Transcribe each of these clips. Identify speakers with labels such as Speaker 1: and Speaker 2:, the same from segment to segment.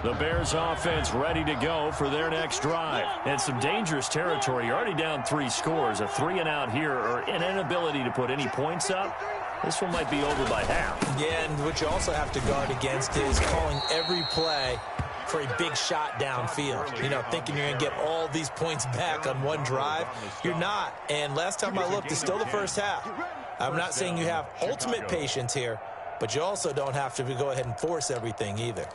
Speaker 1: The Bears offense ready to go for their next drive. And some dangerous territory. You're already down 3 scores. A 3-and-out here or an inability to put any points up. This one might be over by half.
Speaker 2: Yeah, and what you also have to guard against is calling every play for a big shot downfield. You know, thinking you're going to get all these points back on one drive. You're not. And last time I looked, it's still the first half. I'm not saying you have ultimate patience here, but you also don't have to go ahead and force everything either.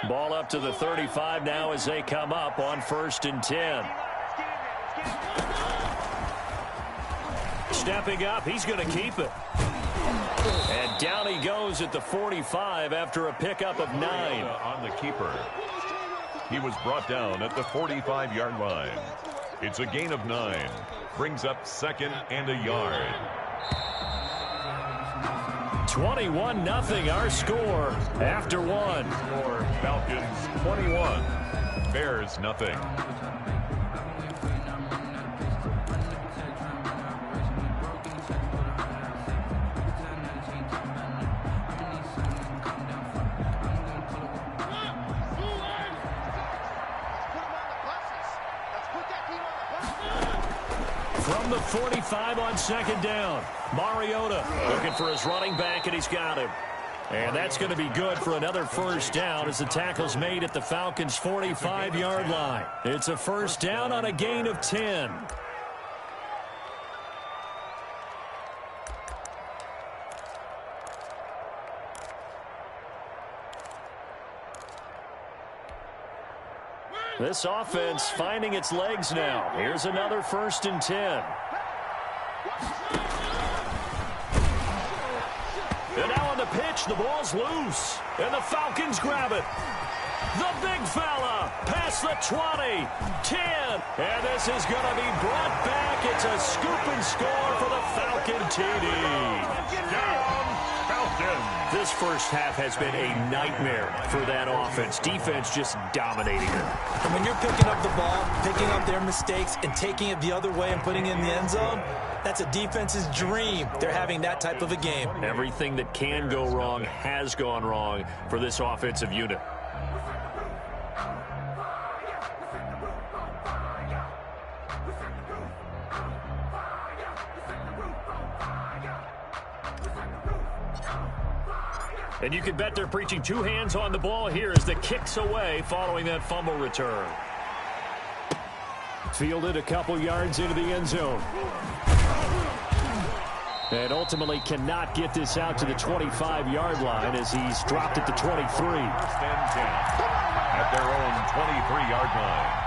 Speaker 1: Ball up to the 35 now as they come up on 1st and 10. Stepping up, he's going to keep it. And down he goes at the 45 after a pickup of 9.
Speaker 3: On the keeper. He was brought down at the 45-yard line. It's a gain of 9. Brings up 2nd and a yard.
Speaker 1: 21-0 our score after 1.
Speaker 3: Falcons 21. Bears nothing.
Speaker 1: From the 45 on 2nd down. Mariota looking for his running back, and he's got him. And that's going to be good for another 1st down as the tackle's made at the Falcons' 45-yard line. It's a 1st down on a gain of 10. This offense finding its legs now. Here's another 1st and 10. And now on the pitch, the ball's loose. And the Falcons grab it. The big fella past the 20, 10. And this is going to be brought back. It's a scoop and score for the Falcon TD.
Speaker 3: Down, Falcons.
Speaker 1: This first half has been a nightmare for that offense. Defense just dominating it.
Speaker 2: And when you're picking up the ball, picking up their mistakes, and taking it the other way and putting it in the end zone, that's a defense's dream. They're having that type of a game.
Speaker 1: Everything that can go wrong has gone wrong for this offensive unit. And you can bet they're preaching 2 hands on the ball here as the kick's away following that fumble return. Fielded a couple yards into the end zone. And ultimately cannot get this out to the 25-yard line as he's dropped at the 23.
Speaker 3: 1st and 10 at their own 23-yard line.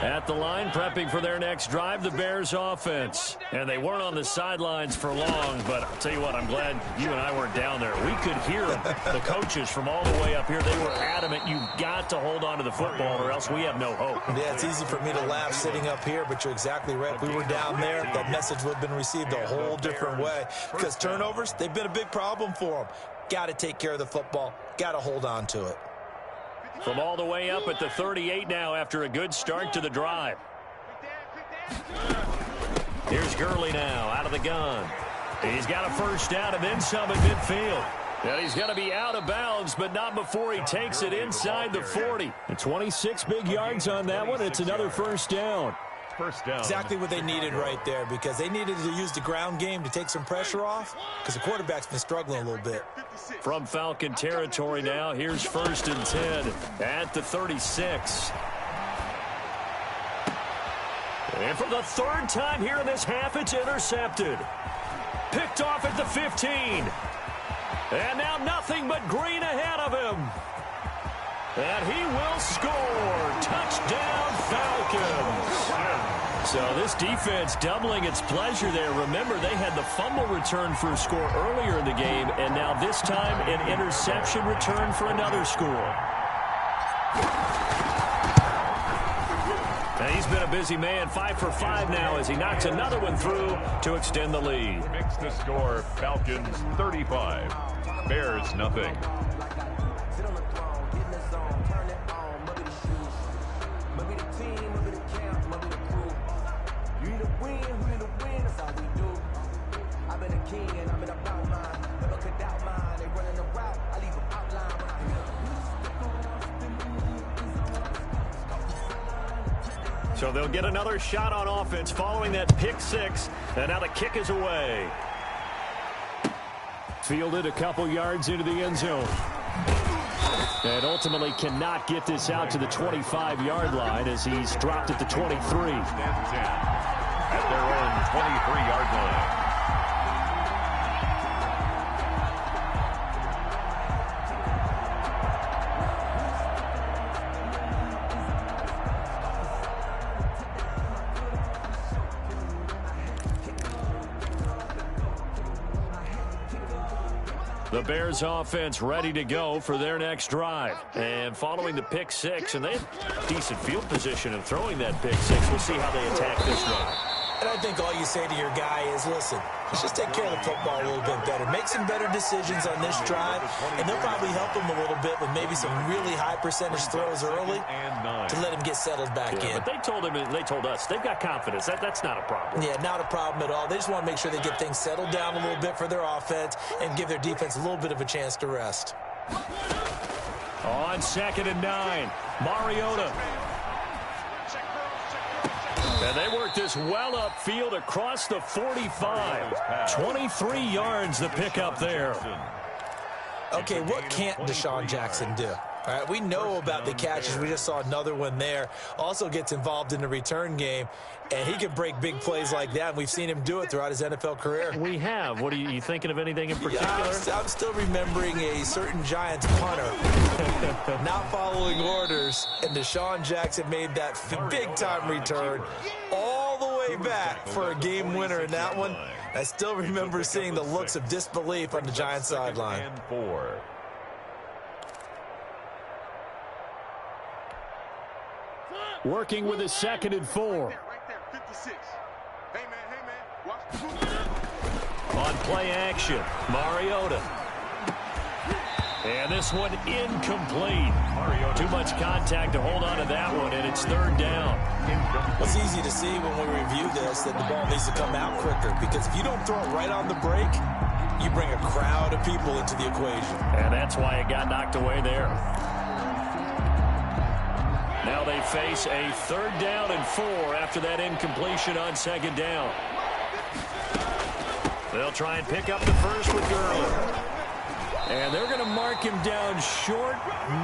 Speaker 1: At the line, prepping for their next drive, the Bears offense. And they weren't on the sidelines for long, but I'll tell you what, I'm glad you and I weren't down there. We could hear them, the coaches from all the way up here. They were adamant, you've got to hold on to the football or else we have no hope.
Speaker 2: Yeah, it's easy for me to laugh sitting up here, but you're exactly right. If we were down there, that message would have been received a whole different way. Because turnovers, they've been a big problem for them. Got to take care of the football. Got to hold on to it.
Speaker 1: From all the way up at the 38 now after a good start to the drive. Here's Gurley now out of the gun. He's got a 1st down and then some at midfield. And he's going to be out of bounds, but not before he takes it inside the 40. And 26 big yards on that one. It's another 1st down.
Speaker 3: 1st down.
Speaker 2: Exactly what they needed right there, because they needed to use the ground game to take some pressure off, because the quarterback's been struggling a little bit.
Speaker 1: From Falcon territory now, here's 1st and 10 at the 36. And for the 3rd time here in this half, it's intercepted. Picked off at the 15. And now nothing but green ahead of him. And he will score. Touchdown, Falcons. So this defense doubling its pleasure there. Remember, they had the fumble return for a score earlier in the game, and now this time an interception return for another score. And he's been a busy man, 5 for 5 now as he knocks another one through to extend the lead.
Speaker 3: Makes the score Falcons 35, Bears nothing.
Speaker 4: You either win, who either win, that's all we do. I've been a king and I'm in about mine. Never could doubt mine. They running the route, I leave them outline when I hit.
Speaker 1: So they'll get another shot on offense following that pick six. And now the kick is away. Fielded a couple yards into the end zone. And ultimately cannot get this out to the 25-yard line as he's dropped at the 23.
Speaker 3: At their own 23-yard line.
Speaker 1: The Bears offense ready to go for their next drive. And following the pick six, and they have decent field position in throwing that pick six. We'll see how they attack this drive.
Speaker 2: And I think all you say to your guy is, listen, let's just take care of the football a little bit better. Make some better decisions on this drive, and they'll probably help him a little bit with maybe some really high percentage throws early to let him get settled back in.
Speaker 1: But they told us they've got confidence. That's not a problem.
Speaker 2: Yeah, not a problem at all. They just want to make sure they get things settled down a little bit for their offense and give their defense a little bit of a chance to rest.
Speaker 1: On 2nd and 9, Mariota. And they work this well upfield across the 45. 23 yards to pick up there.
Speaker 2: Okay, what can't Deshaun Jackson do? All right, we know about the catches. We just saw another one there. Also gets involved in the return game, and he can break big plays like that. And we've seen him do it throughout his NFL career.
Speaker 1: We have. What are you thinking of anything in particular?
Speaker 2: Yeah, I'm still remembering a certain Giants punter not following orders, and Deshaun Jackson made that big-time return all the way back for a game winner in that one. I still remember seeing the looks of disbelief on the Giants sideline.
Speaker 1: Working with a 2nd and 4. On play action, Mariota. And this one incomplete. Too much contact to hold on to that one, and it's 3rd down.
Speaker 2: It's easy to see when we review this that the ball needs to come out quicker, because if you don't throw it right on the break, you bring a crowd of people into the equation.
Speaker 1: And that's why it got knocked away there. Now they face a 3rd down and 4 after that incompletion on 2nd down. They'll try and pick up the first with Gurley. And they're going to mark him down short,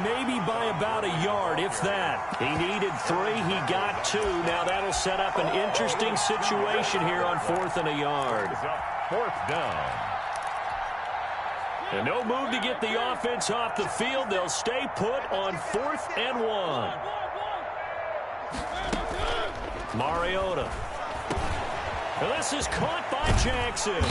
Speaker 1: maybe by about a yard, if that. He needed 3, he got 2. Now that'll set up an interesting situation here on 4th and a yard.
Speaker 3: 4th down.
Speaker 1: And no move to get the offense off the field. They'll stay put on 4th and 1. Mariota. And this is caught by Jackson.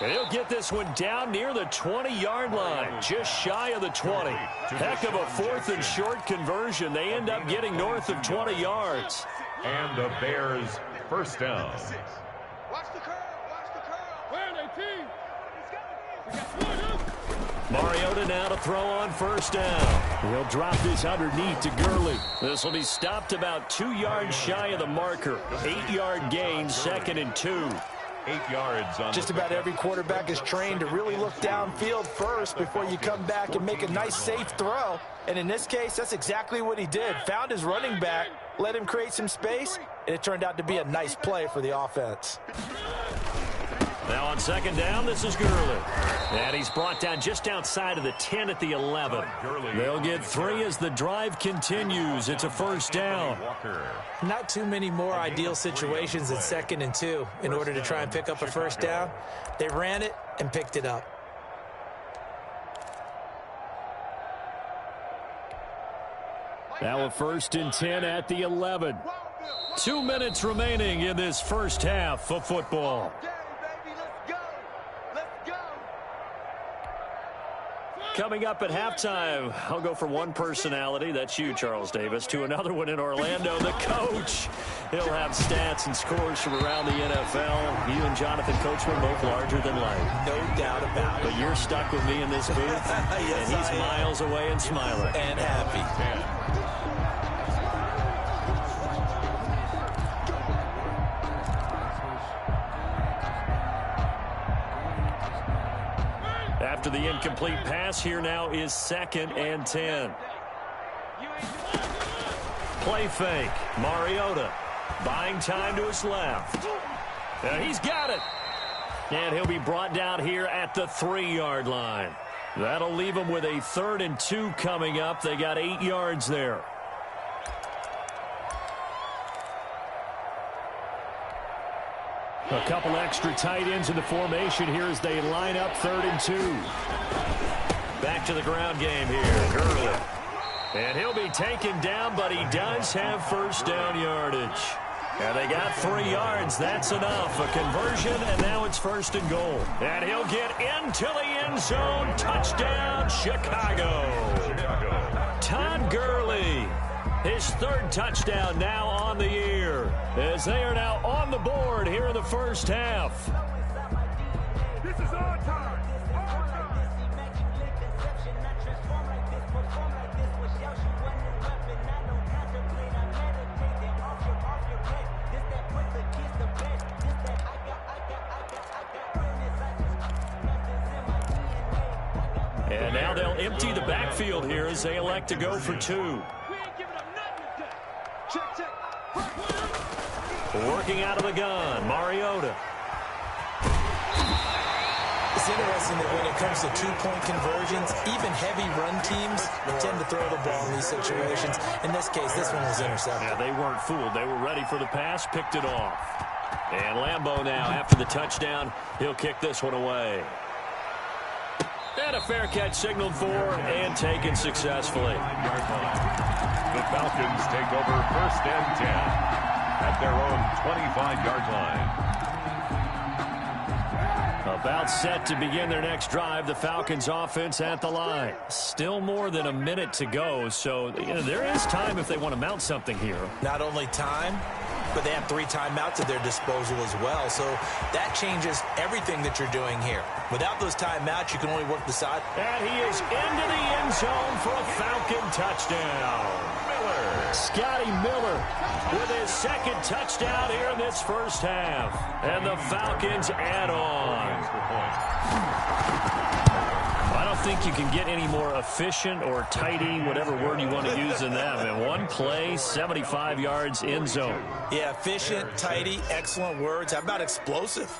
Speaker 1: And he'll get this one down near the 20-yard line, just shy of the 20. Heck of a 4th and short conversion. They end up getting north of 20 yards.
Speaker 3: And the Bears first down.
Speaker 5: Watch the curl. Watch the curl. Where are they, team?
Speaker 1: Mariota now to throw on 1st down. He'll drop this underneath to Gurley. This will be stopped about 2 yards shy of the marker. 8-yard gain, 2nd and 2.
Speaker 3: 8 yards on
Speaker 2: just about every quarterback is trained to really look downfield first before you come back and make a nice, safe throw. And in this case, that's exactly what he did. Found his running back, let him create some space, and it turned out to be a nice play for the offense.
Speaker 1: Now on 2nd down, this is Gurley. And he's brought down just outside of the 10 at the 11. They'll get 3 as the drive continues. It's a 1st down.
Speaker 2: Not too many more ideal situations at 2nd and 2 in order to try and pick up a 1st down. They ran it and picked it up.
Speaker 1: Now a 1st and 10 at the 11. 2 minutes remaining in this first half of football. Coming up at halftime, I'll go from one personality, that's you, Charles Davis, to another one in Orlando, the coach. He'll have stats and scores from around the NFL. You and Jonathan Coachman both larger than life.
Speaker 2: No doubt about it.
Speaker 1: But you're stuck with me in this booth,
Speaker 2: yes,
Speaker 1: and he's miles away and smiling.
Speaker 2: And happy.
Speaker 1: After the incomplete pass, here now is 2nd and 10. Play fake. Mariota buying time to his left. He's got it. And he'll be brought down here at the 3-yard line. That'll leave him with a 3rd and 2 coming up. They got 8 yards there. A couple extra tight ends in the formation here as they line up 3rd and 2. Back to the ground game here. Gurley. And he'll be taken down, but he does have first down yardage. And they got 3 yards. That's enough. A conversion, and now it's 1st and goal. And he'll get into the end zone. Touchdown, Chicago. Todd Gurley. His 3rd touchdown now on the year, as they are now on the board here in the first half.
Speaker 5: This is our time.
Speaker 1: And now they'll empty the backfield here as they elect to go for 2. Working out of the gun, Mariota.
Speaker 2: It's interesting that when it comes to 2-point conversions, even heavy run teams tend to throw the ball in these situations. In this case, this one was intercepted.
Speaker 1: Yeah, they weren't fooled. They were ready for the pass, picked it off. And Lambeau now, after the touchdown, he'll kick this one away. And a fair catch signaled for and taken successfully.
Speaker 3: The Falcons take over 1st and 10 at their own 25-yard line.
Speaker 1: About set to begin their next drive, the Falcons offense at the line. Still more than a minute to go, so there is time if they want to mount something here.
Speaker 2: Not only time, but they have 3 timeouts at their disposal as well. So that changes everything that you're doing here. Without those timeouts, you can only work the side.
Speaker 1: And he is into the end zone for a Falcon touchdown. Scotty Miller with his 2nd touchdown here in this first half. And the Falcons add on. I don't think you can get any more efficient or tidy, whatever word you want to use than that. And one play, 75 yards in zone.
Speaker 2: Yeah, efficient, tidy, excellent words. How about explosive?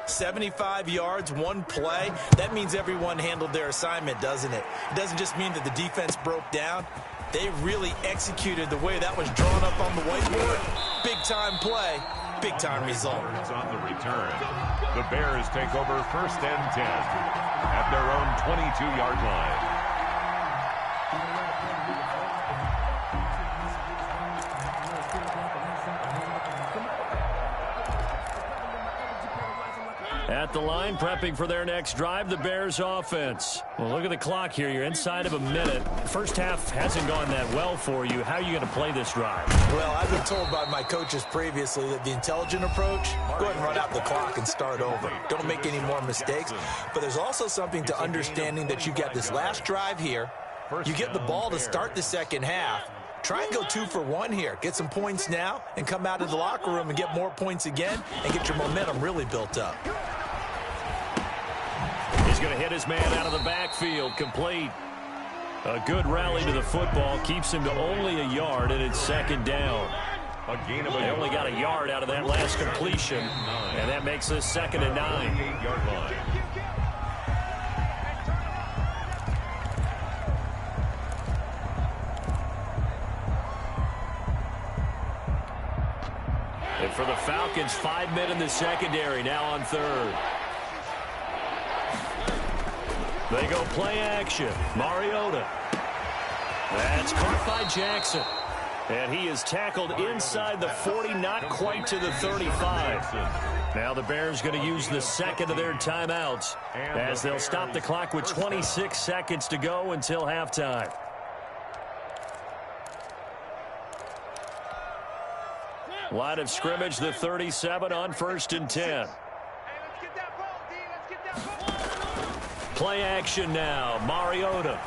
Speaker 2: 75 yards, 1 play. That means everyone handled their assignment, doesn't it? It doesn't just mean that the defense broke down. They really executed the way that was drawn up on the whiteboard. Big-time play, big-time result.
Speaker 3: On the return, the Bears take over 1st and 10 at their own 22-yard line.
Speaker 1: At the line, prepping for their next drive, the Bears offense. Well, look at the clock here. You're inside of a minute. First half hasn't gone that well for you. How are you going to play this drive?
Speaker 2: Well, I've been told by my coaches previously that the intelligent approach, go ahead and run out the clock and start over. Don't make any more mistakes. But there's also something to understanding that you get this last drive here. You get the ball to start the second half. Try and go 2 for 1 here. Get some points now and come out of the locker room and get more points again and get your momentum really built up.
Speaker 1: He's going to hit his man out of the backfield. Complete. A good rally to the football. Keeps him to only a yard, and it's 2nd down. They only got a yard out of that last completion, and that makes this 2nd and 9.
Speaker 3: 8-yard line.
Speaker 1: And for the Falcons, 5 men in the secondary, now on 3rd. They go play action. Mariota. That's caught by Jackson. And he is tackled inside the 40, not quite to the 35. Now the Bears going to use the 2nd of their timeouts as they'll stop the clock with 26 seconds to go until halftime. Line of scrimmage, the 37 on 1st and 10. Play action now. Mariota.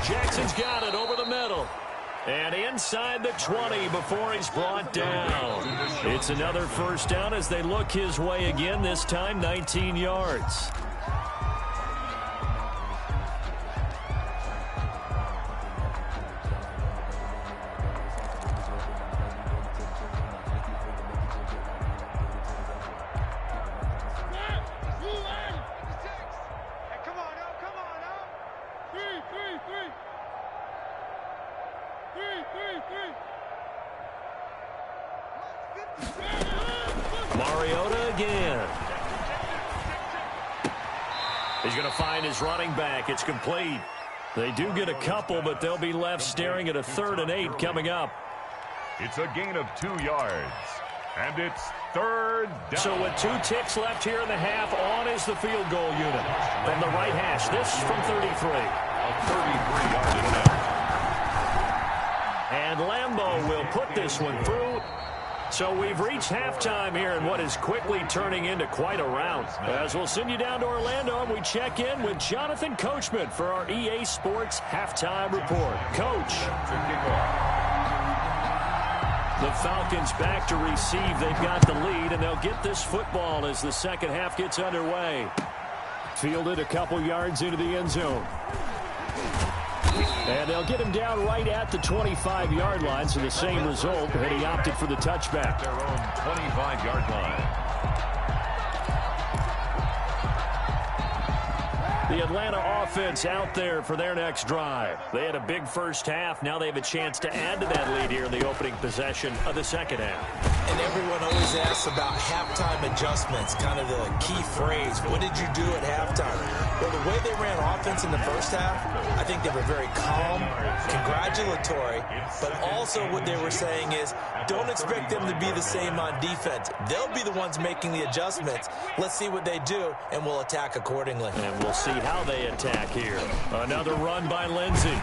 Speaker 1: Jackson's got it over the middle. And inside the 20 before he's brought down. It's another first down as they look his way again, this time 19 yards. Mariota again. He's going to find his running back. It's complete. They do get a couple, but they'll be left staring at a 3rd and 8 coming up.
Speaker 3: It's a gain of 2 yards. And it's 3rd down.
Speaker 1: So with 2 ticks left here in the half, on is the field goal unit. From the right hash, this from 33.
Speaker 3: A 33-yard attempt.
Speaker 1: And Lambeau will put this one through. So we've reached halftime here in what is quickly turning into quite a rout. As we'll send you down to Orlando, and we check in with Jonathan Coachman for our EA Sports Halftime Report. Coach. The Falcons back to receive. They've got the lead, and they'll get this football as the second half gets underway. Fielded a couple yards into the end zone. And they'll get him down right at the 25-yard line, so the same result, but he opted for the touchback.
Speaker 3: Their own 25-yard line.
Speaker 1: The Atlanta offense out there for their next drive. They had a big first half. Now they have a chance to add to that lead here in the opening possession of the second half.
Speaker 2: And everyone always asks about halftime adjustments, kind of the key phrase. What did you do at halftime? Well, the way they ran offense in the first half, I think they were very calm, congratulatory, but also what they were saying is don't expect them to be the same on defense. They'll be the ones making the adjustments. Let's see what they do, and we'll attack accordingly.
Speaker 1: And we'll see how they attack here. Another run by Lindsey.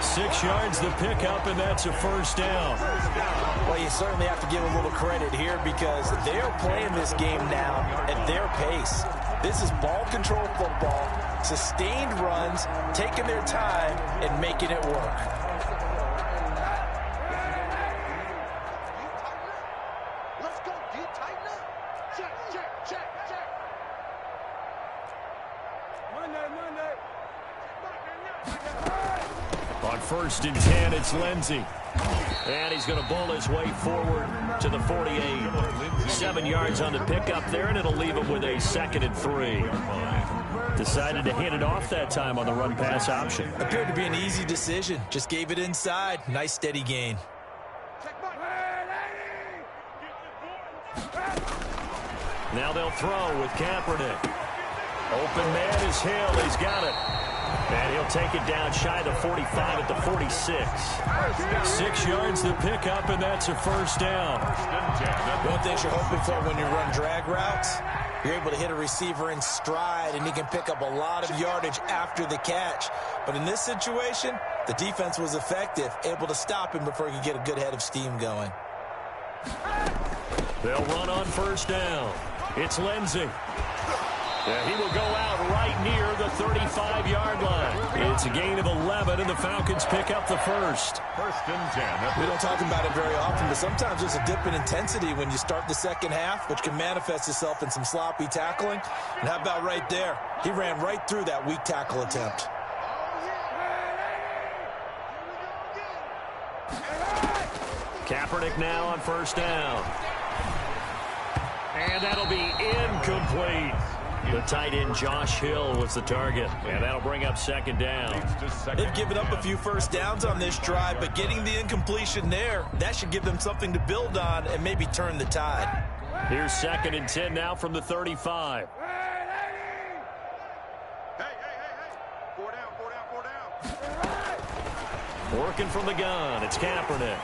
Speaker 1: 6 yards the pickup, and that's a first down.
Speaker 2: Well, you certainly have to give a little credit here because they are playing this game now at their pace. This is ball control football, sustained runs, taking their time and making it work.
Speaker 5: Let's go, D, tighten up. Check, check, check, check. Monday.
Speaker 1: On 1st and 10, it's Lindsey. And he's going to bull his way forward to the 48. 7 yards on the pickup there, and it'll leave him with a 2nd and 3. Decided to hand it off that time on the run-pass option.
Speaker 2: Appeared to be an easy decision. Just gave it inside. Nice steady gain.
Speaker 1: Now they'll throw with Kaepernick. Open man is Hill. He's got it. And he'll take it down shy of the 45 at the 46. 6 yards the pickup, and that's a first down.
Speaker 2: One thing you're hoping for when you run drag routes, you're able to hit a receiver in stride, and he can pick up a lot of yardage after the catch. But in this situation, the defense was effective, able to stop him before he could get a good head of steam going.
Speaker 1: They'll run on first down. It's Lindsey. He will go out right near the 35-yard line. It's a gain of 11, and the Falcons pick up the first.
Speaker 3: 1st and 10.
Speaker 2: We don't talk about it very often, but sometimes there's a dip in intensity when you start the second half, which can manifest itself in some sloppy tackling. And how about right there? He ran right through that weak tackle attempt.
Speaker 1: Kaepernick now on first down. And that'll be incomplete. The tight end Josh Hill was the target, and that'll bring up 2nd down.
Speaker 2: They've given up a few first downs on this drive, but getting the incompletion there, that should give them something to build on and maybe turn the tide.
Speaker 1: Here's 2nd and 10 now from the 35.
Speaker 5: Hey. 4 down.
Speaker 1: Working from the gun, it's Kaepernick.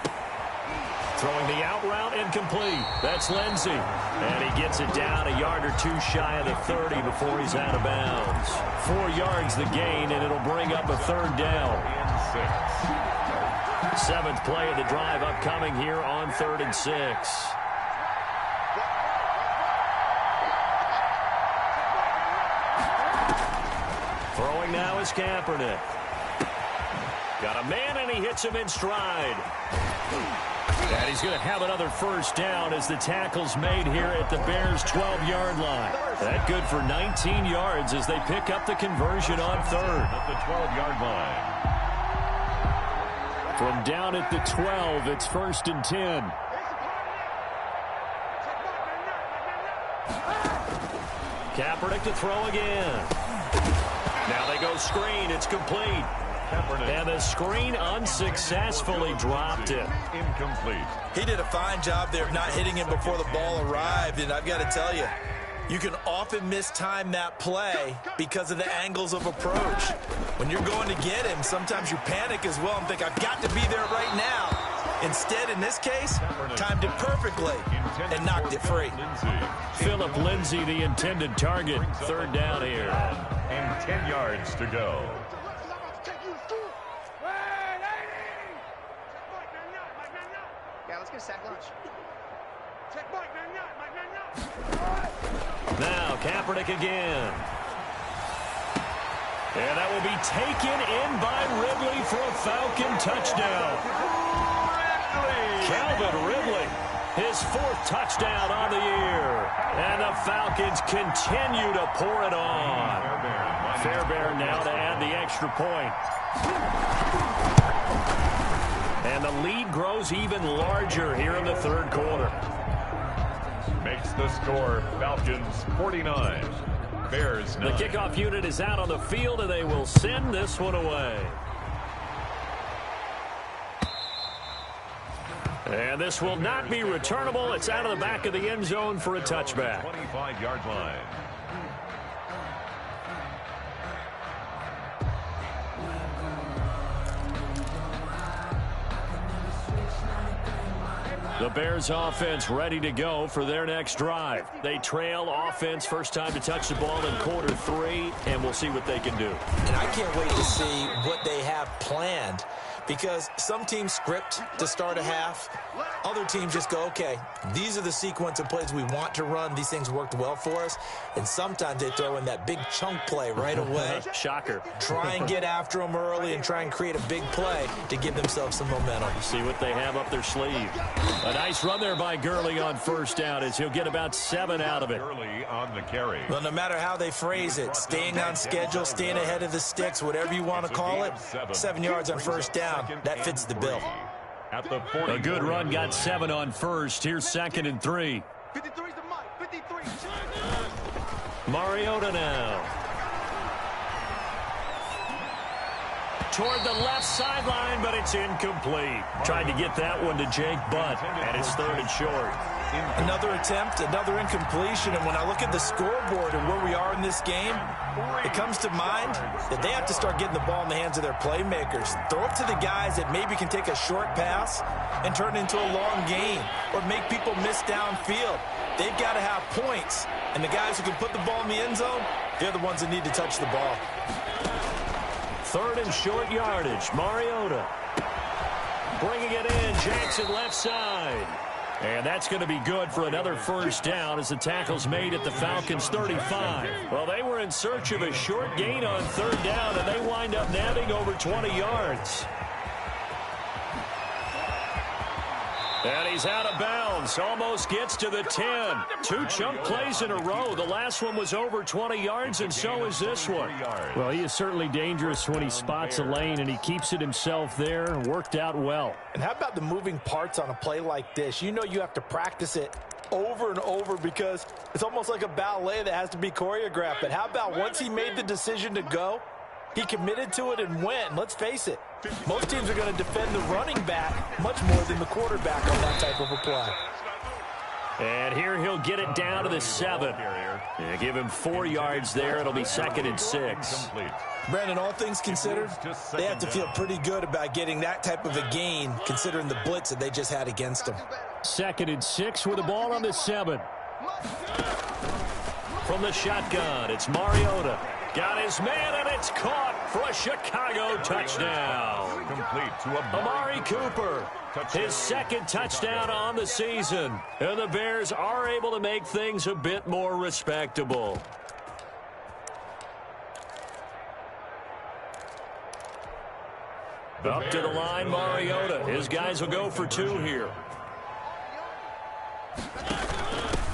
Speaker 1: Throwing the out route incomplete. That's Lindsey. And he gets it down a yard or 2 shy of the 30 before he's out of bounds. 4 yards the gain, and it'll bring up a 3rd down. 7th play of the drive upcoming here on 3rd and 6. Throwing now is Kaepernick. Got a man, and he hits him in stride. And he's going to have another first down as the tackle's made here at the Bears' 12-yard line. That good for 19 yards as they pick up the conversion on 3rd.
Speaker 3: At the 12-yard line.
Speaker 1: From down at the 12, it's 1st and 10. Kaepernick to throw again. Now they go screen. It's complete. And the screen unsuccessfully dropped it.
Speaker 3: Incomplete.
Speaker 2: He did a fine job there of not hitting him before the ball arrived, and I've got to tell you, you can often mistime that play because of the angles of approach. When you're going to get him, sometimes you panic as well and think, I've got to be there right now. Instead, in this case, timed it perfectly and knocked it free.
Speaker 1: Philip Lindsay, the intended target. Third down here.
Speaker 3: And 10 yards to go.
Speaker 5: Yeah, let's get a sack lunch.
Speaker 1: Now Kaepernick again. And that will be taken in by Ridley for a Falcon touchdown. Calvin Ridley, his 4th touchdown on the year. And the Falcons continue to pour it on. Fairbairn now to add the extra point. And the lead grows even larger here in the third quarter.
Speaker 3: Makes the score Falcons 49. Bears 9.
Speaker 1: The kickoff unit is out on the field, and they will send this one away. And this will not be returnable. It's out of the back of the end zone for a touchback.
Speaker 3: 25-yard line.
Speaker 1: The Bears offense ready to go for their next drive. They trail offense, first time to touch the ball in quarter 3, and we'll see what they can do.
Speaker 2: And I can't wait to see what they have planned, because some teams script to start a half. Other teams just go, okay, these are the sequence of plays we want to run. These things worked well for us. And sometimes they throw in that big chunk play right away.
Speaker 1: Shocker.
Speaker 2: Try and get after them early and try and create a big play to give themselves some momentum.
Speaker 1: See what they have up their sleeve. A nice run there by Gurley on first down as he'll get about 7 out of it.
Speaker 3: Early on the carry.
Speaker 2: Well, no matter how they phrase it, staying on schedule, staying ahead of the sticks, whatever you want to call it, 7 yards on first down, that fits the bill.
Speaker 3: At the 40.
Speaker 1: A good run got 7 on first. Here's 2nd and 3.
Speaker 5: 53's the mic. 53.
Speaker 1: Mariota now. Toward the left sideline, but it's incomplete. Tried to get that one to Jake Butt, and it's 3rd and short.
Speaker 2: Another attempt, another incompletion, and when I look at the scoreboard and where we are in this game, it comes to mind that they have to start getting the ball in the hands of their playmakers. Throw it to the guys that maybe can take a short pass and turn it into a long gain or make people miss downfield. They've got to have points, and the guys who can put the ball in the end zone, they're the ones that need to touch the ball.
Speaker 1: 3rd and short yardage. Mariota bringing it in. Jackson left side. And that's going to be good for another first down as the tackle's made at the Falcons' 35. Well, they were in search of a short gain on 3rd down, and they wind up nabbing over 20 yards. And he's out of bounds. Almost gets to the 10. 2 chunk plays in a row. The last one was over 20 yards, and so is this one. Well, he is certainly dangerous when he spots a lane, and he keeps it himself there. Worked out well.
Speaker 2: And how about the moving parts on a play like this? You know you have to practice it over and over because it's almost like a ballet that has to be choreographed. But how about once he made the decision to go, he committed to it and went. Let's face it, most teams are going to defend the running back much more than the quarterback on that type of a play.
Speaker 1: And here he'll get it down to the 7. Yeah, give him 4 yards there. It'll be 2nd and 6.
Speaker 2: Brandon, all things considered, they have to feel pretty good about getting that type of a gain considering the blitz that they just had against them.
Speaker 1: 2nd and 6 with the ball on the 7. From the shotgun, it's Mariota. Got his man, and it's caught for a Chicago touchdown.
Speaker 3: Complete to
Speaker 1: Amari Cooper, his 2nd touchdown on the season. And the Bears are able to make things a bit more respectable. Up to the line, Mariota. His guys will go for 2 here.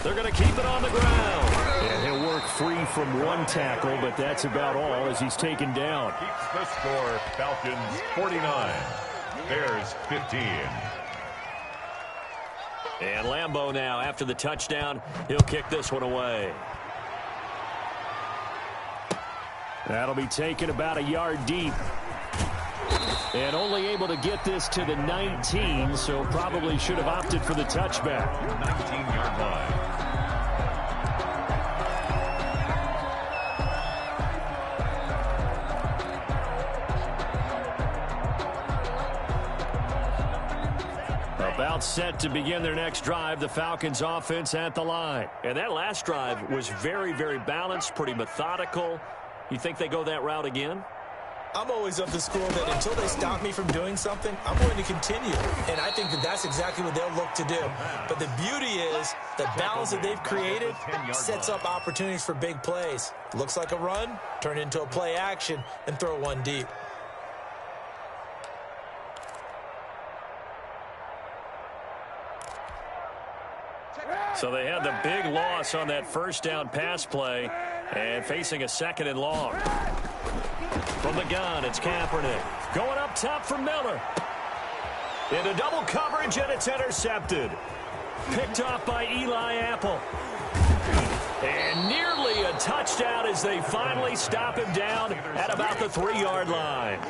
Speaker 1: They're going to keep it on the ground. And he'll work free from 1 tackle, but that's about all as he's taken down.
Speaker 3: Keeps the score, Falcons 49, Bears 15.
Speaker 1: And Lambeau now, after the touchdown, he'll kick this one away. That'll be taken about a yard deep. And only able to get this to the 19, so probably should have opted for the touchback.
Speaker 3: 19-yard line.
Speaker 1: About set to begin their next drive, the Falcons offense at the line. And that last drive was very, very balanced, pretty methodical. You think they go that route again?
Speaker 2: I'm always of the school that until they stop me from doing something, I'm going to continue. And I think that that's exactly what they'll look to do. But the beauty is the balance that they've created sets up opportunities for big plays. Looks like a run, turn into a play action, and throw one deep.
Speaker 1: So they had the big loss on that first down pass play and facing a 2nd and long. From the gun, it's Kaepernick. Going up top for Miller. Into double coverage, and it's intercepted. Picked off by Eli Apple. And nearly a touchdown as they finally stop him down at about the 3-yard line.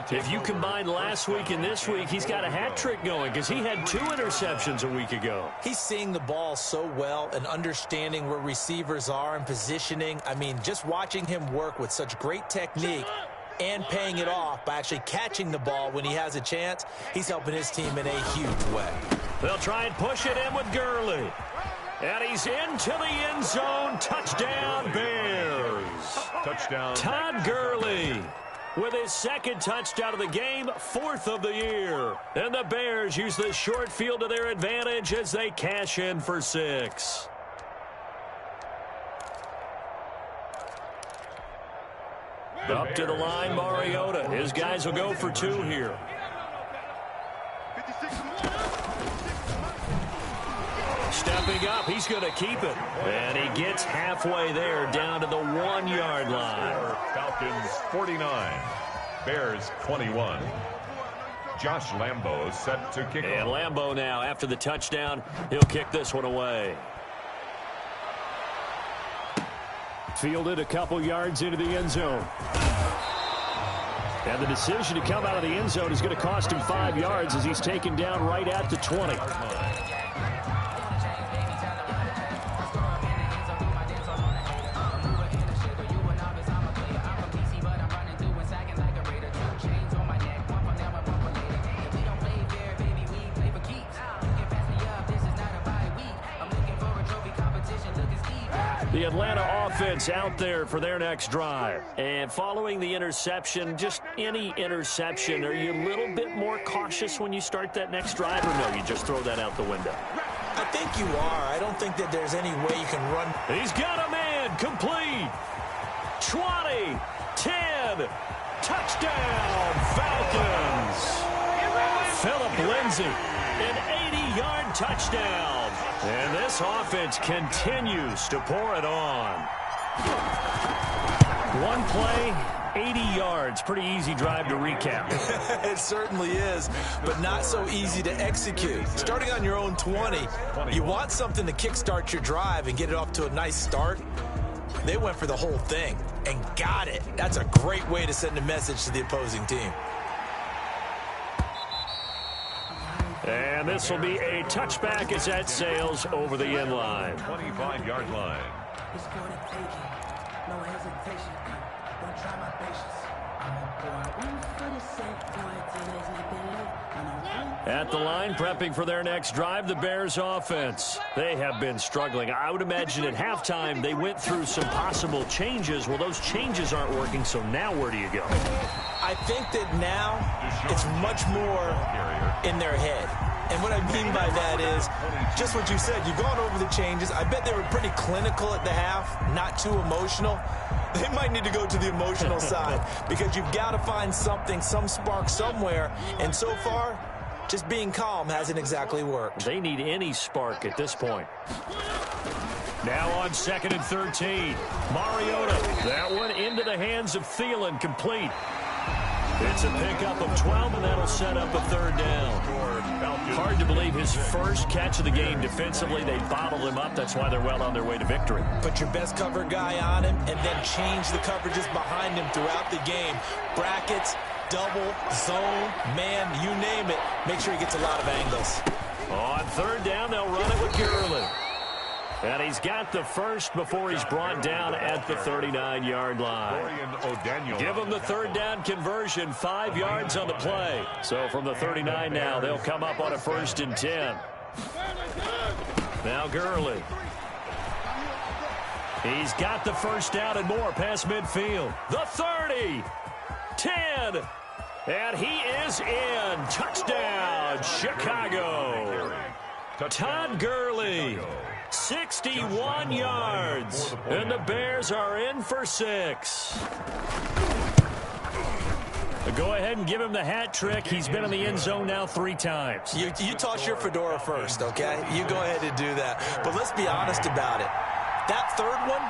Speaker 1: If you combine last week and this week, he's got a hat trick going because he had 2 interceptions a week ago.
Speaker 2: He's seeing the ball so well and understanding where receivers are and positioning. I mean, just watching him work with such great technique and paying it off by actually catching the ball when he has a chance, he's helping his team in a huge way.
Speaker 1: They'll try and push it in with Gurley. And he's into the end zone. Touchdown, Bears.
Speaker 3: Touchdown.
Speaker 1: Todd Gurley with his 2nd touchdown of the game, 4th of the year. And the Bears use the short field to their advantage as they cash in for 6. Up to the line, Mariota. His guys will go for 2 here. Stepping up, he's going to keep it. And he gets halfway there, down to the 1-yard line.
Speaker 3: Falcons 49, Bears 21. Josh Lambo set to kick
Speaker 1: And
Speaker 3: off.
Speaker 1: Lambo now, after the touchdown, he'll kick this one away. Fielded a couple yards into the end zone. And the decision to come out of the end zone is going to cost him 5 yards as he's taken down right at the 20. The Atlanta offense out there for their next drive. And following the interception, just any interception, are you a little bit more cautious when you start that next drive, or no, you just throw that out the window?
Speaker 2: I think you are. I don't think that there's any way you can run.
Speaker 1: He's got a man, complete. 20, 10, touchdown, Falcons. Phillip Lindsay, an 80-yard touchdown. And this offense continues to pour it on. One play, 80 yards. Pretty easy drive to recap.
Speaker 2: It certainly is, but not so easy to execute. Starting on your own 20, you want something to kickstart your drive and get it off to a nice start. They went for the whole thing and got it. That's a great way to send a message to the opposing team.
Speaker 1: And this will be a touchback as that sails over the end line.
Speaker 3: 25-yard line.
Speaker 4: It's gonna take it. No hesitation. Don't try my patience. I'm a boy. One for the set point till there's nothing left.
Speaker 1: At the line, prepping for their next drive, the Bears offense. They have been struggling. I would imagine at halftime they went through some possible changes. Well, those changes aren't working, so now where do you go?
Speaker 2: I think that now it's much more in their head. And what I mean by that is just what you said. You've gone over the changes. I bet they were pretty clinical at the half, not too emotional. They might need to go to the emotional side because you've got to find something, some spark somewhere. And so far, just being calm hasn't exactly worked.
Speaker 1: They need any spark at this point. Now on 2nd and 13. Mariota. That one into the hands of Thielen, complete. It's a pickup of 12, and that'll set up a 3rd down. Hard to believe his first catch of the game defensively. They bottled him up. That's why they're well on their way to victory.
Speaker 2: Put your best cover guy on him and then change the coverages behind him throughout the game. Brackets, double, zone, man, you name it. Make sure he gets a lot of angles.
Speaker 1: On third down, they'll run it with Gurley. And he's got the first before he's brought down at the 39-yard line. Give him the third down conversion, 5 yards on the play. So from the 39 now, they'll come up on a 1st and 10. Now Gurley. He's got the first down and more past midfield. The 30, 10, and he is in. Touchdown, Chicago. Todd Gurley, 61 yards, and the Bears are in for 6. Go ahead and give him the hat trick. He's been in the end zone now 3 times.
Speaker 2: You toss your fedora first, okay? You go ahead and do that. But let's be honest about it. That third one,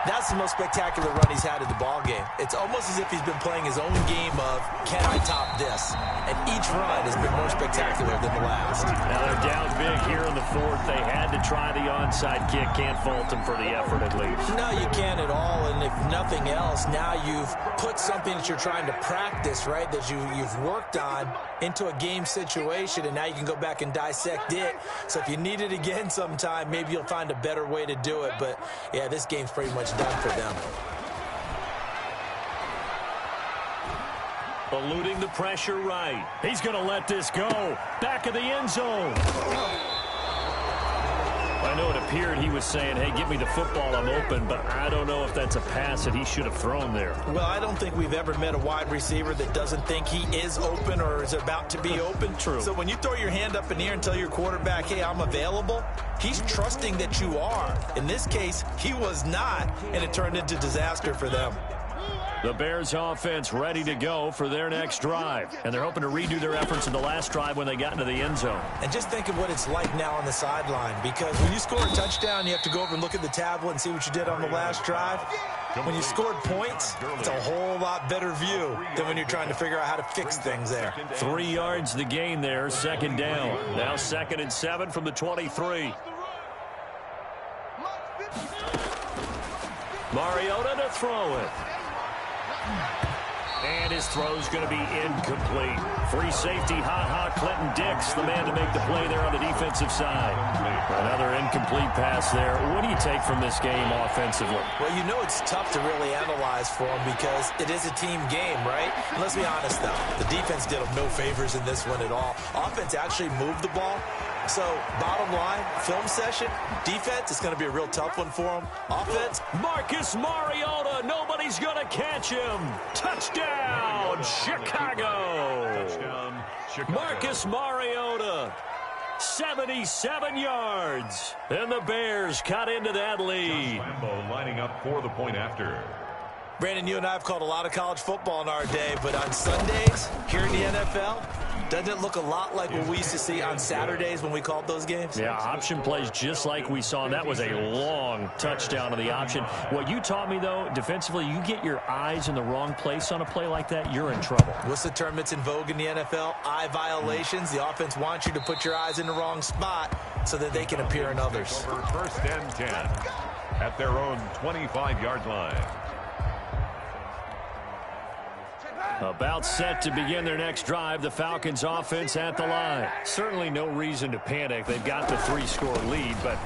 Speaker 2: that's the most spectacular run he's had in the ballgame. It's almost as if he's been playing his own game of, can I top this? And each run has been more spectacular than the last.
Speaker 1: Now they're down big here in the 4th. They had to try the onside kick. Can't fault them for the effort at least.
Speaker 2: No, you can't at all. And if nothing else, now you've put something that you're trying to practice, right, that you've worked on into a game situation, and now you can go back and dissect it. So if you need it again sometime, maybe you'll find a better way to do it. But, yeah, this game's pretty much done for them.
Speaker 1: Eluding the pressure right. He's going to let this go. Back of the end zone. I know it appeared he was saying, hey, give me the football, I'm open, but I don't know if that's a pass that he should have thrown there.
Speaker 2: Well, I don't think we've ever met a wide receiver that doesn't think he is open or is about to be open.
Speaker 1: True.
Speaker 2: So when you throw your hand up in the air and tell your quarterback, hey, I'm available, he's trusting that you are. In this case, he was not, and it turned into disaster for them.
Speaker 1: The Bears offense ready to go for their next drive. And they're hoping to redo their efforts in the last drive when they got into the end zone.
Speaker 2: And just think of what it's like now on the sideline. Because when you score a touchdown, you have to go over and look at the tablet and see what you did on the last drive. When you scored points, it's a whole lot better view than when you're trying to figure out how to fix things there.
Speaker 1: 3 yards the gain there, 2nd down. Now 2nd and 7 from the 23. Mariota to throw it. And his throw's going to be incomplete. Free safety, Clinton Dix, the man to make the play there on the defensive side. Another incomplete pass there. What do you take from this game offensively?
Speaker 2: Well, you know it's tough to really analyze for them because it is a team game, right? And let's be honest, though. The defense did them no favors in this one at all. Offense actually moved the ball. So, bottom line, film session, defense, it's going to be a real tough one for them. Offense,
Speaker 1: Marcus Mariota, nobody's going to catch him. Touchdown, Chicago.
Speaker 3: Touchdown, Chicago.
Speaker 1: Marcus Mariota, 77 yards. And the Bears cut into that lead.
Speaker 3: Lambeau lining up for the point after.
Speaker 2: Brandon, you and I have called a lot of college football in our day, but on Sundays, here in the NFL, doesn't it look a lot like what we used to see on Saturdays when we called those games?
Speaker 1: Yeah, option plays just like we saw. That was a long touchdown of the option. What you taught me, though, defensively, you get your eyes in the wrong place on a play like that, you're in trouble.
Speaker 2: What's the term that's in vogue in the NFL? Eye violations. The offense wants you to put your eyes in the wrong spot so that they can appear in others.
Speaker 3: 1st and 10 at their own 25-yard line.
Speaker 1: About set to begin their next drive, the Falcons offense at the line. Certainly no reason to panic. They've got the 3-score lead, but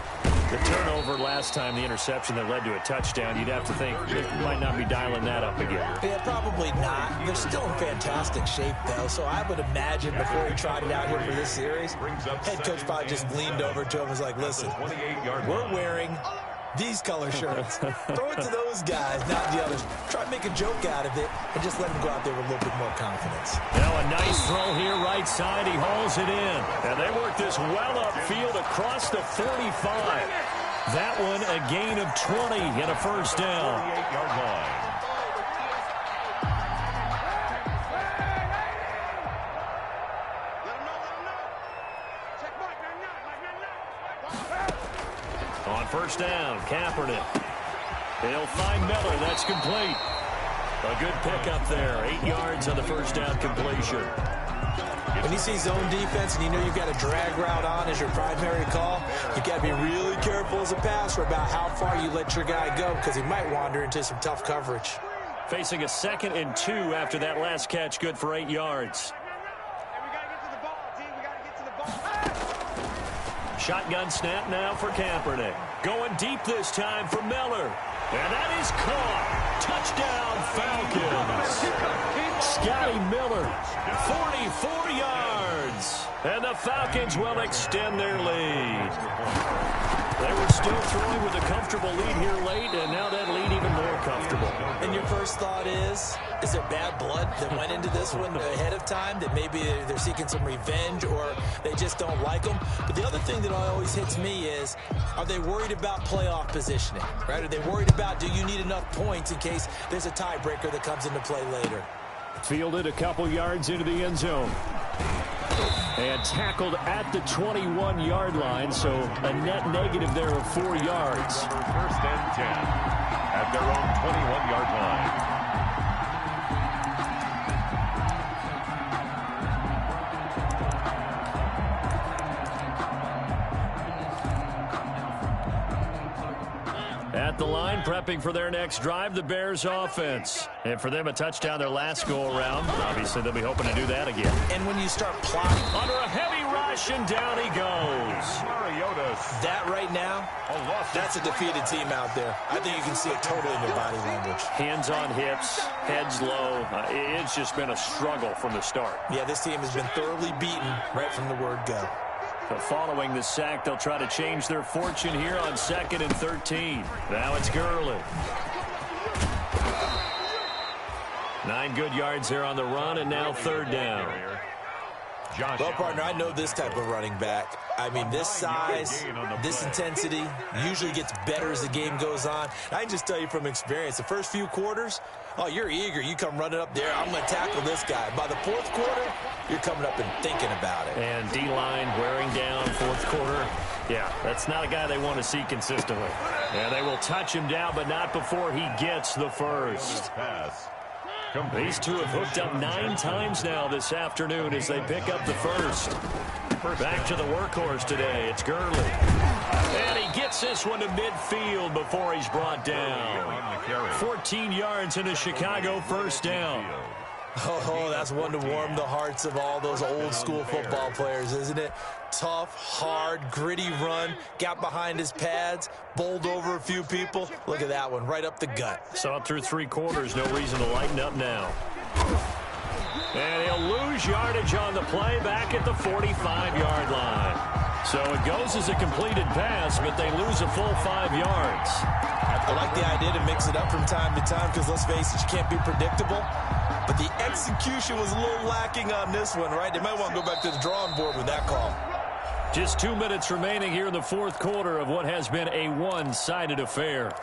Speaker 1: the turnover last time, the interception that led to a touchdown, you'd have to think they might not be dialing that up again.
Speaker 2: Yeah, probably not. They're still in fantastic shape, though, so I would imagine before he tried it out here for this series, head coach probably just leaned over to him and was like, listen, we're wearing these color shirts. Throw it to those guys, not the others. Try to make a joke out of it and just let them go out there with a little bit more confidence.
Speaker 1: Now a nice throw here right side. He hauls it in. And they work this well upfield across the 45. That one a gain of 20 and a 1st down.
Speaker 3: 48-yard line.
Speaker 1: On 1st down, Kaepernick. They'll find Miller. That's complete. A good pickup there. 8 yards on the 1st down completion.
Speaker 2: When you see zone defense and you know you've got a drag route on as your primary call, you've got to be really careful as a passer about how far you let your guy go because he might wander into some tough coverage.
Speaker 1: Facing a 2nd and 2 after that last catch, good for 8 yards. Shotgun snap now for Kaepernick. Going deep this time for Miller. And that is caught. Touchdown, Falcons. Scotty Miller, 44 yards. And the Falcons will extend their lead. They were still throwing with a comfortable lead here late, and now that lead even more comfortable.
Speaker 2: And your first thought is there bad blood that went into this one ahead of time, that maybe they're seeking some revenge or they just don't like them? But the other thing that always hits me is, are they worried about playoff positioning, right? Are they worried about, do you need enough points in case there's a tiebreaker that comes into play later?
Speaker 1: Fielded a couple yards into the end zone. And tackled at the 21-yard line, so a net negative there of 4 yards.
Speaker 3: First and 10 at their own 21-yard line.
Speaker 1: At the line, prepping for their next drive, the Bears offense. And for them, a touchdown their last go-around. Obviously, they'll be hoping to do that again.
Speaker 2: And when you start plotting
Speaker 1: under a heavy rush, and down he goes.
Speaker 2: That right now, that's a defeated team out there. I think you can see it totally in their body language.
Speaker 1: Hands on hips, heads low. It's just been a struggle from the start.
Speaker 2: Yeah, this team has been thoroughly beaten right from the word go.
Speaker 1: So following the sack, they'll try to change their fortune here on 2nd and 13. Now it's Gurley. 9 good yards here on the run, and now 3rd down.
Speaker 2: Well, partner, I know this type of running back. I mean, this size, this intensity usually gets better as the game goes on. I can just tell you from experience, the first few quarters, oh, you're eager. You come running up there, I'm going to tackle this guy. By the 4th quarter, you're coming up and thinking about it.
Speaker 1: And D-line wearing down 4th quarter. Yeah, that's not a guy they want to see consistently. And they will touch him down, but not before he gets the first. These two have hooked up 9 times now this afternoon as they pick up the first. Back to the workhorse today. It's Gurley. And he gets this one to midfield before he's brought down. 14 yards and a Chicago first down.
Speaker 2: Oh, that's one to warm the hearts of all those old school football players, isn't it? Tough, hard, gritty run, got behind his pads, bowled over a few people. Look at that one, right up the gut.
Speaker 1: Saw it through 3 quarters, no reason to lighten up now. And he'll lose yardage on the play back at the 45-yard line. So it goes as a completed pass, but they lose a full 5 yards.
Speaker 2: I like the idea to mix it up from time to time because, let's face it, you can't be predictable. But the execution was a little lacking on this one, right? They might want to go back to the drawing board with that call.
Speaker 1: Just 2 minutes remaining here in the 4th quarter of what has been a one-sided affair.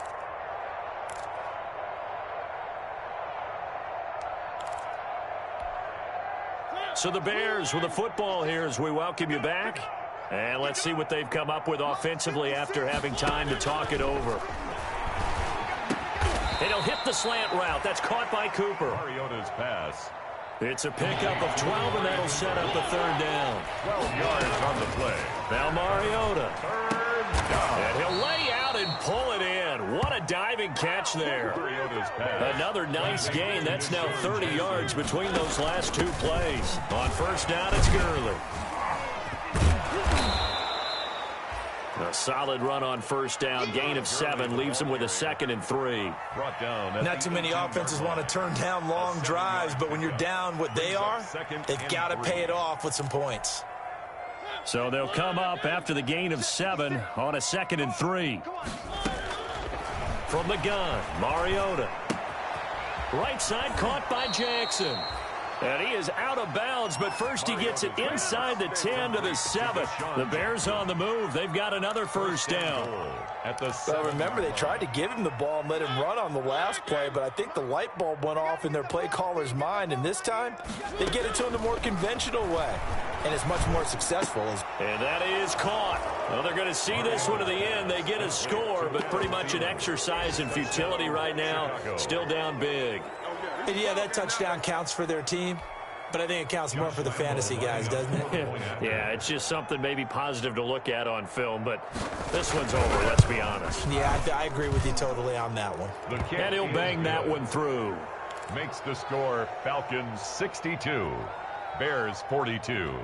Speaker 1: So the Bears with the football here as we welcome you back. And let's see what they've come up with offensively after having time to talk it over. And he'll hit the slant route. That's caught by Cooper.
Speaker 3: Mariota's pass.
Speaker 1: It's a pickup of 12, and that'll set up a 3rd down.
Speaker 3: 12 yards on the play.
Speaker 1: Now Mariota.
Speaker 3: 3rd down.
Speaker 1: And he'll lay out and pull it in. What a diving catch there.
Speaker 3: Mariota's pass.
Speaker 1: Another nice gain. That's now 30 yards between those last 2 plays. On 1st down, it's Gurley. A solid run on 1st down. Gain of 7 leaves them with a 2nd and 3.
Speaker 3: Brought down.
Speaker 2: Not too many offenses want to turn down long drives, but when you're down what they are, they've got to pay it off with some points.
Speaker 1: So they'll come up after the gain of 7 on a 2nd and 3. From the gun, Mariota. Right side caught by Jackson. And he is out of bounds, but first he gets it inside the 10 to the 7. The Bears on the move. They've got another 1st down.
Speaker 2: Well, remember, they tried to give him the ball and let him run on the last play, but I think the light bulb went off in their play caller's mind, and this time they get it to him the more conventional way. And it's much more successful.
Speaker 1: And that is caught. Well, they're going to see this one to the end. They get a score, but pretty much an exercise in futility right now. Still down big.
Speaker 2: And yeah, that touchdown counts for their team, but I think it counts more for the fantasy guys, doesn't it?
Speaker 1: Yeah, it's just something maybe positive to look at on film, but this one's over, let's be honest.
Speaker 2: Yeah, I agree with you totally on that one.
Speaker 1: And he'll bang that one through.
Speaker 3: makes the score Falcons 62, Bears 42.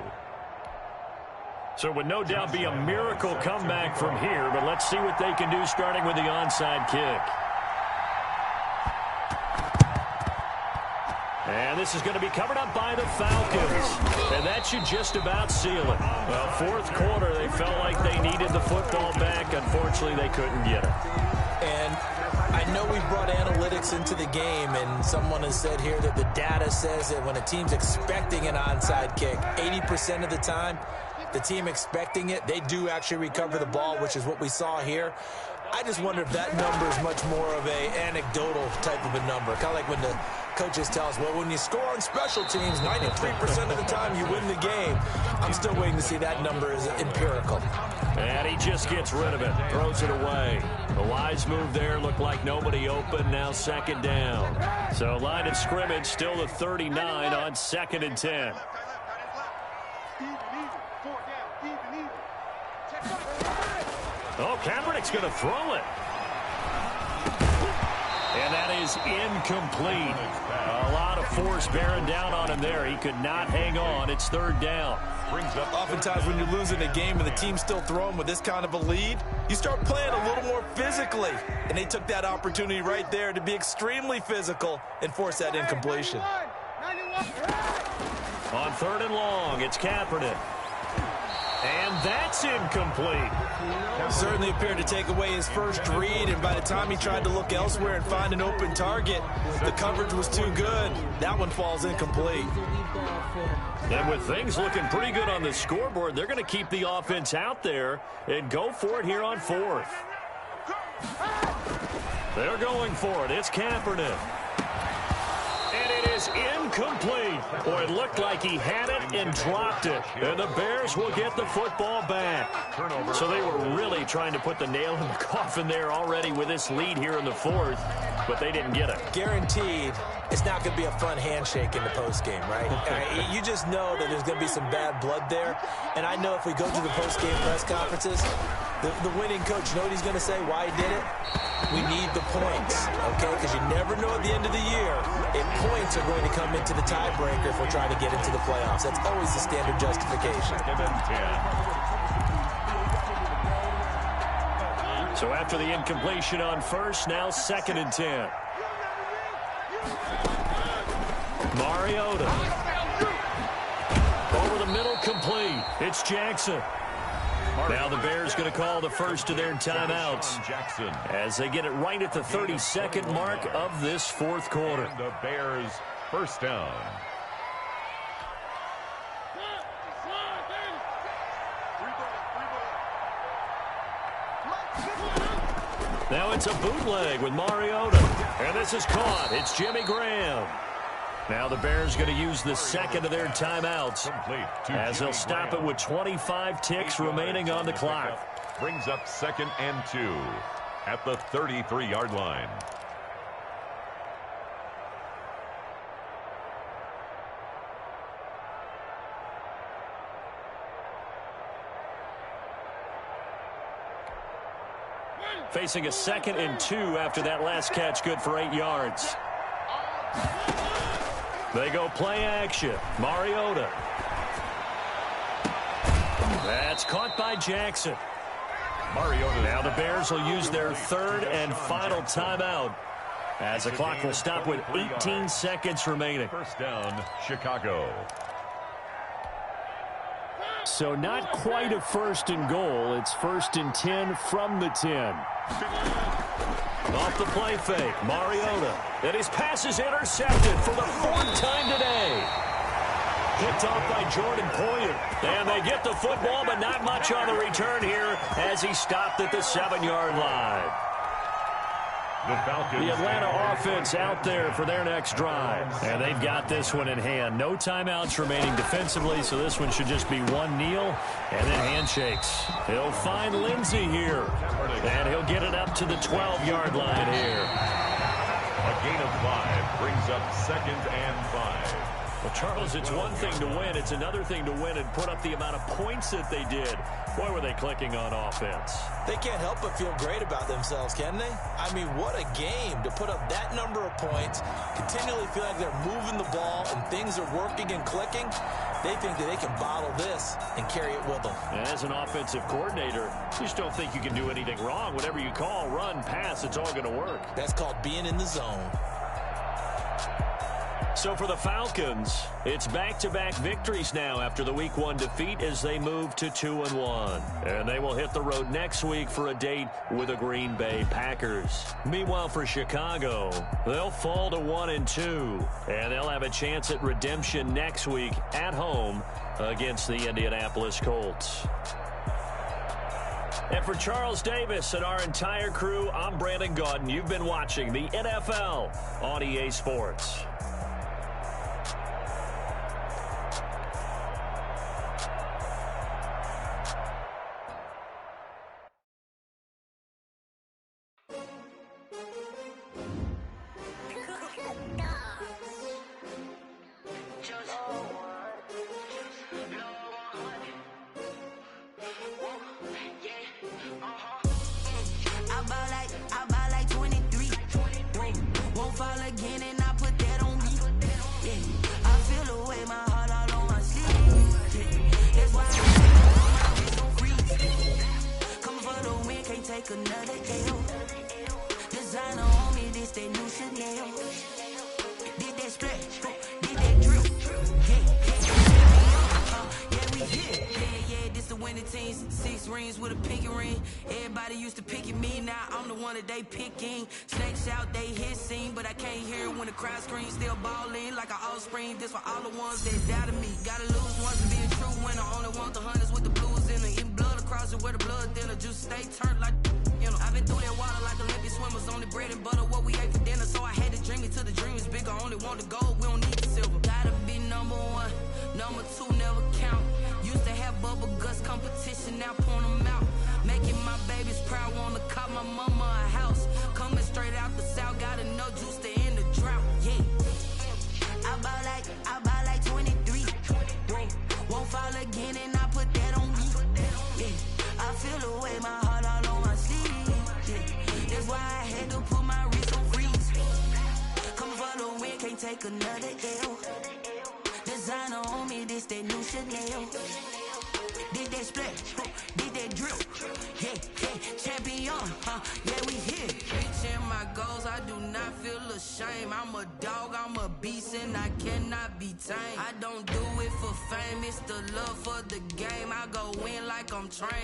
Speaker 1: So it would no doubt be a miracle comeback from here, but let's see what they can do starting with the onside kick. And this is going to be covered up by the Falcons. And that should just about seal it. Well, fourth quarter, they felt like they needed the football back. Unfortunately, they couldn't get it.
Speaker 2: And I know we brought analytics into the game, and someone has said here that the data says that when a team's expecting an onside kick, 80% of the time, the team expecting it, they do actually recover the ball, which is what we saw here. I just wonder if that number is much more of a anecdotal type of a number. Kind of like when the coaches tell us, well, when you score on special teams, 93% of the time you win the game. I'm still waiting to see that number is empirical.
Speaker 1: And he just gets rid of it, throws it away. The wise move there, looked like nobody open, now second down. So line of scrimmage still the 39 on 2nd and 10. Oh, Kaepernick's going to throw it. And that is incomplete. A lot of force bearing down on him there. He could not hang on. It's 3rd down.
Speaker 2: Oftentimes when you're losing a game and the team's still throwing with this kind of a lead, you start playing a little more physically. And they took that opportunity right there to be extremely physical and force that incompletion.
Speaker 1: On 3rd and long, it's Kaepernick. And that's incomplete.
Speaker 2: Certainly appeared to take away his first read, and by the time he tried to look elsewhere and find an open target, the coverage was too good. That one falls incomplete.
Speaker 1: And with things looking pretty good on the scoreboard, they're going to keep the offense out there and go for it here on 4th. They're going for it. It's Kaepernick. And it is incomplete. Boy, it looked like he had it and dropped it. And the Bears will get the football back. So they were really trying to put the nail in the coffin there already with this lead here in the 4th, but they didn't get it.
Speaker 2: Guaranteed, it's not going to be a fun handshake in the postgame, right? You just know that there's going to be some bad blood there. And I know if we go to the postgame press conferences, the winning coach, you know what he's going to say, why he did it? We need the points, okay? Because you never know at the end of the year if points are going to come into the tiebreaker if we're trying to get into the playoffs. That's always the standard justification.
Speaker 1: So after the incompletion on 1st, now 2nd and 10. Mariota. Over the middle, complete. It's Jackson. Now the Bears going to call the first of their timeouts as they get it right at the 32nd mark of this 4th quarter.
Speaker 3: And the Bears first down.
Speaker 1: Now it's a bootleg with Mariota. And this is caught. It's Jimmy Graham. Now the Bears going to use the second of their timeouts as they'll stop it with 25 ticks remaining on the clock.
Speaker 3: Brings up 2nd and 2 at the 33-yard line.
Speaker 1: Facing a 2nd and 2 after that last catch, good for 8 yards. They go play action. Mariota. That's caught by Jackson.
Speaker 3: Mariota.
Speaker 1: Now the Bears will use their 3rd and final timeout as the clock will stop with 18 seconds remaining.
Speaker 3: First down, Chicago.
Speaker 1: So not quite a 1st and goal. It's 1st and 10 from the 10. Off the play fake, Mariota. And his pass is intercepted for the 4th time today. Picked off by Jordan Poyer. And they get the football, but not much on the return here as he stopped at the 7-yard line. The Atlanta offense out there for their next drive. And they've got this one in hand. No timeouts remaining defensively, so this one should just be one kneel and then handshakes. He'll find Lindsey here. And he'll get it up to the 12-yard line here.
Speaker 3: A gain of 5 brings up 2nd and 5.
Speaker 1: Well, Charles, it's one thing to win. It's another thing to win and put up the amount of points that they did. Boy, were they clicking on offense.
Speaker 2: They can't help but feel great about themselves, can they? I mean, what a game to put up that number of points, continually feel like they're moving the ball and things are working and clicking. They think that they can bottle this and carry it with them.
Speaker 1: And as an offensive coordinator, you just don't think you can do anything wrong. Whatever you call, run, pass, it's all going to work.
Speaker 2: That's called being in the zone.
Speaker 1: So for the Falcons, it's back-to-back victories now after the Week 1 defeat as they move to 2-1. And they will hit the road next week for a date with the Green Bay Packers. Meanwhile, for Chicago, they'll fall to 1-2. And they'll have a chance at redemption next week at home against the Indianapolis Colts. And for Charles Davis and our entire crew, I'm Brandon Gaudin. You've been watching the NFL on EA Sports.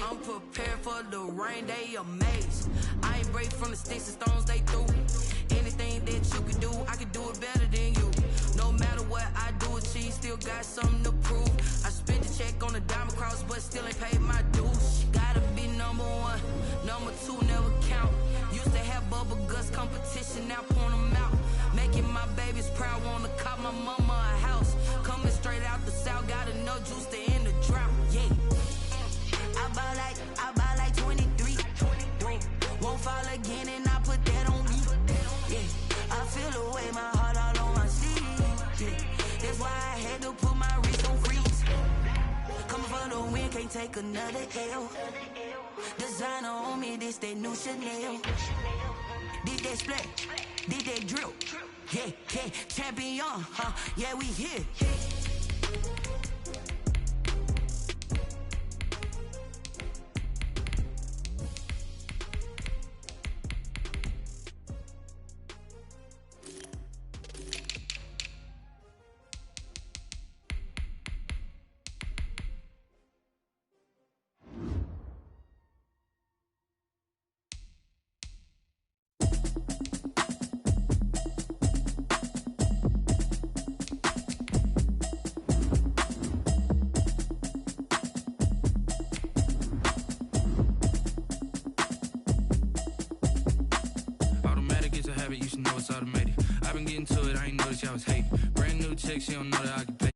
Speaker 4: I'm prepared for the rain, they amazed. I ain't break from the sticks and stones they threw. Anything that you can do, I can do it better than you. No matter what I do, achieve, still got something to prove. I spent the check on the diamond cross, but still ain't paid my dues. Gotta be number one, number two never count. Used to have bubble guts competition, now point them out. Making my babies proud, wanna cop my mama a house. Coming straight out the south, got enough juice to end the drought, yeah. I buy like 23. Won't fall again and I put that on me. Yeah, I feel the way, my heart all on my sleeve. Yeah, that's why I had to put my wrist on freeze. Coming for the win, can't take another L. Designer on me, this that new Chanel. Did that split, did that drill. Yeah, yeah, champion, yeah, we here.
Speaker 6: You should know it's automated. I've been getting to it, I ain't noticed y'all was hating. Brand new chick, she don't know that I can pay.